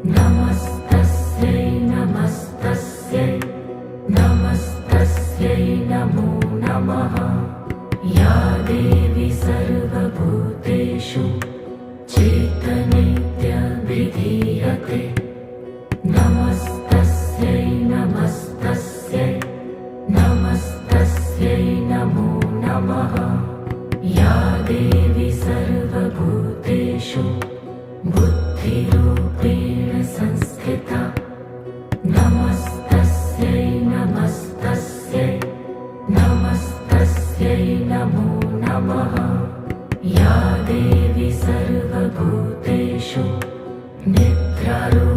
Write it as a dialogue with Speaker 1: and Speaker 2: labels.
Speaker 1: नमस्तस्यै नमस्तस्यै नमस्तस्यै नमो नमः। या देवी सर्वभूतेषु चेतनेत्यभिधीयते। नमस्तस्यै नमस्तस्यै नमस्तस्यै नमो नमः। या देवी सर्वभूतेषु बुद्धिरूपेण संस्थिता। नमस्तस्यै नमस्तस्यै नमस्तस्यै नमो नमः। या देवी सर्वभूतेषु निद्रारूपेण